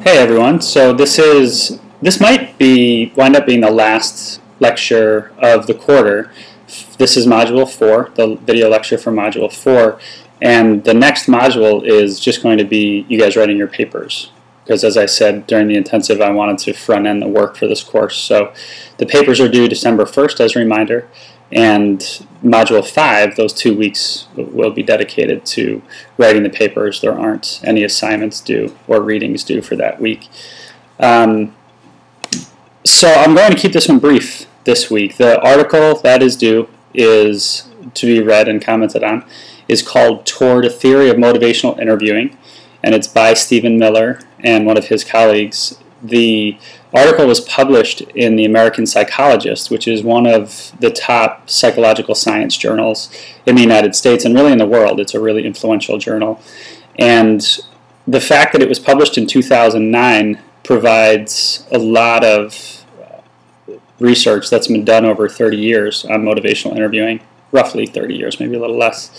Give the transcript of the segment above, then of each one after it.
Hey everyone, so this might wind up being the last lecture of the quarter. This is Module 4, the video lecture for Module 4, and the next module is just going to be you guys writing your papers. Because as I said during the intensive, I wanted to front end the work for this course. So the papers are due December 1st as a reminder, and Module 5, those 2 weeks will be dedicated to writing the papers. There aren't any assignments due or readings due for that week. So I'm going to keep this one brief this week. The article that is due is to be read and commented on is called Toward a Theory of Motivational Interviewing, and it's by Stephen Miller and one of his colleagues. The article was published in the American Psychologist, which is one of the top psychological science journals in the United States and really in the world. It's a really influential journal. And the fact that it was published in 2009 provides a lot of research that's been done over 30 years on motivational interviewing, roughly 30 years, maybe a little less.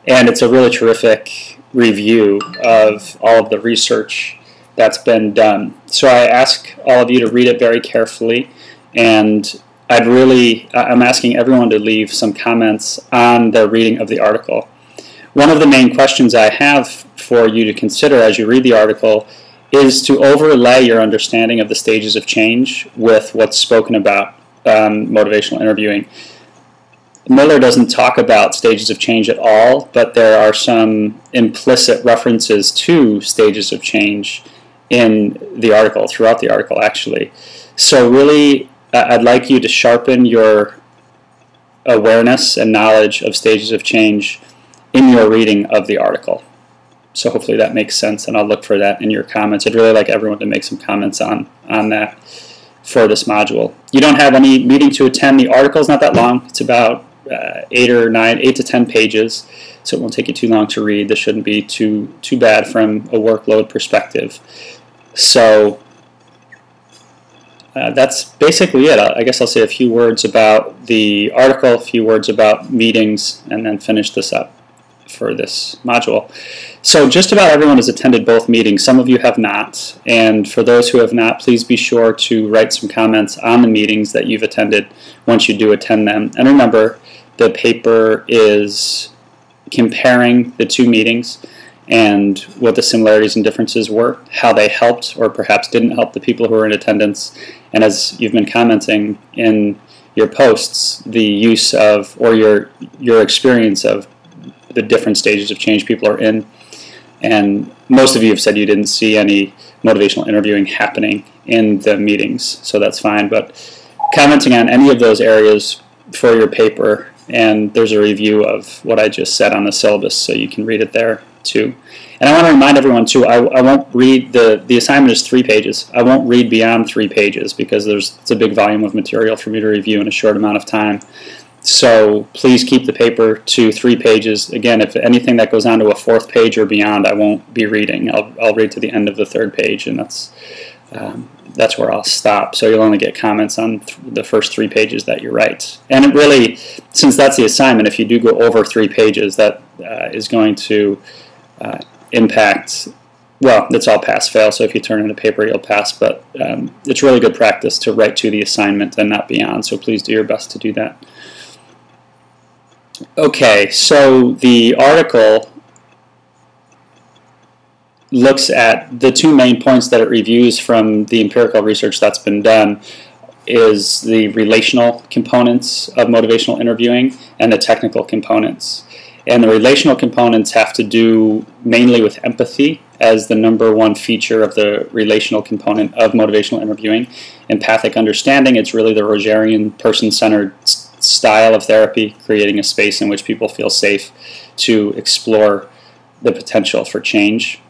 And it's a really terrific review of all of the research that's been done. So I ask all of you to read it very carefully, and I'm asking everyone to leave some comments on the reading of the article. One of the main questions I have for you to consider as you read the article is to overlay your understanding of the stages of change with what's spoken about motivational interviewing. Miller doesn't talk about stages of change at all, but there are some implicit references to stages of change in the article, throughout the article actually. So really, I'd like you to sharpen your awareness and knowledge of stages of change in your reading of the article. So hopefully that makes sense, and I'll look for that in your comments. I'd really like everyone to make some comments on that for this module. You don't have any meeting to attend. The article is not that long. It's about 8 to 10 pages, so it won't take you too long to read. This shouldn't be too bad from a workload perspective. So that's basically it. I guess I'll say a few words about the article, a few words about meetings, and then finish this up for this module. So just about everyone has attended both meetings. Some of you have not, and for those who have not, please be sure to write some comments on the meetings that you've attended once you do attend them. And remember, the paper is comparing the two meetings and what the similarities and differences were, how they helped or perhaps didn't help the people who were in attendance, and as you've been commenting in your posts, the use of or your experience of the different stages of change people are in. And most of you have said you didn't see any motivational interviewing happening in the meetings, so that's fine. But commenting on any of those areas for your paper, and there's a review of what I just said on the syllabus, so you can read it there too. And I want to remind everyone too, I won't read, the assignment is 3 pages. I won't read beyond 3 pages because it's a big volume of material for me to review in a short amount of time. So please keep the paper to 3 pages. Again, if anything that goes on to a 4th page or beyond, I won't be reading. I'll read to the end of the 3rd page, and that's where I'll stop. So you'll only get comments on the first 3 pages that you write. And it really, since that's the assignment, if you do go over 3 pages, that is going to impact, well, it's all pass-fail, so if you turn in a paper, you'll pass, but it's really good practice to write to the assignment and not beyond, so please do your best to do that. Okay, so the article looks at the 2 main points that it reviews from the empirical research that's been done is the relational components of motivational interviewing and the technical components. And the relational components have to do mainly with empathy as the #1 feature of the relational component of motivational interviewing. Empathic understanding, it's really the Rogerian person-centered style of therapy, creating a space in which people feel safe to explore the potential for change.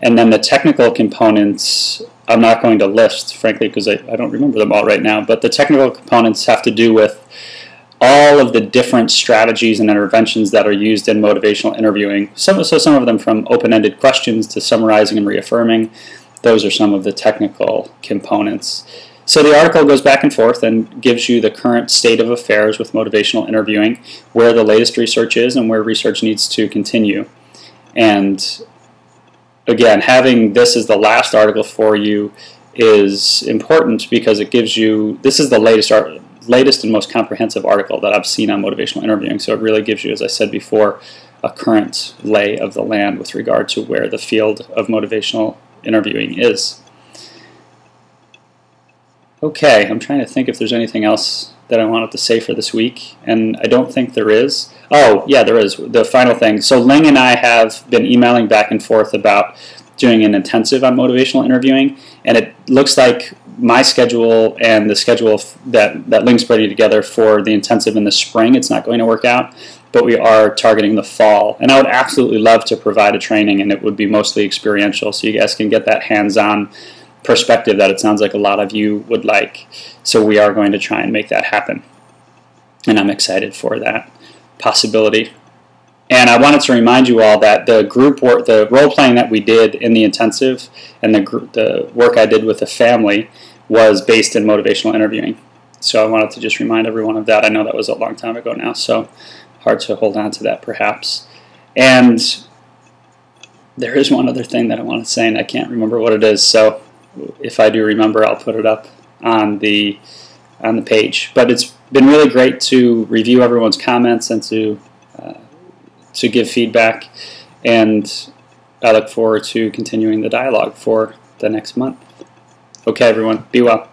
And then the technical components, I'm not going to list, frankly, because I don't remember them all right now, but the technical components have to do with all of the different strategies and interventions that are used in motivational interviewing. Some of them from open-ended questions to summarizing and reaffirming. Those are some of the technical components. So the article goes back and forth and gives you the current state of affairs with motivational interviewing, where the latest research is and where research needs to continue. And again, having this as the last article for you is important because it gives you, this is the latest and most comprehensive article that I've seen on motivational interviewing, so it really gives you, as I said before, a current lay of the land with regard to where the field of motivational interviewing is. Okay, I'm trying to think if there's anything else that I wanted to say for this week, and I don't think there is. Oh, yeah, there is. The final thing. So Ling and I have been emailing back and forth about doing an intensive on motivational interviewing, and it looks like my schedule and the schedule that Ling's putting together for the intensive in the spring, it's not going to work out, but we are targeting the fall. And I would absolutely love to provide a training, and it would be mostly experiential, so you guys can get that hands-on perspective that it sounds like a lot of you would like. So we are going to try and make that happen, and I'm excited for that possibility. And I wanted to remind you all that the group work, the role playing that we did in the intensive, and the work I did with the family was based in motivational interviewing. So I wanted to just remind everyone of that. I know that was a long time ago now, so hard to hold on to that perhaps. And there is one other thing that I want to say, and I can't remember what it is. So if I do remember, I'll put it up on the page. But it's been really great to review everyone's comments and to give feedback, and I look forward to continuing the dialogue for the next month. Okay, everyone, be well.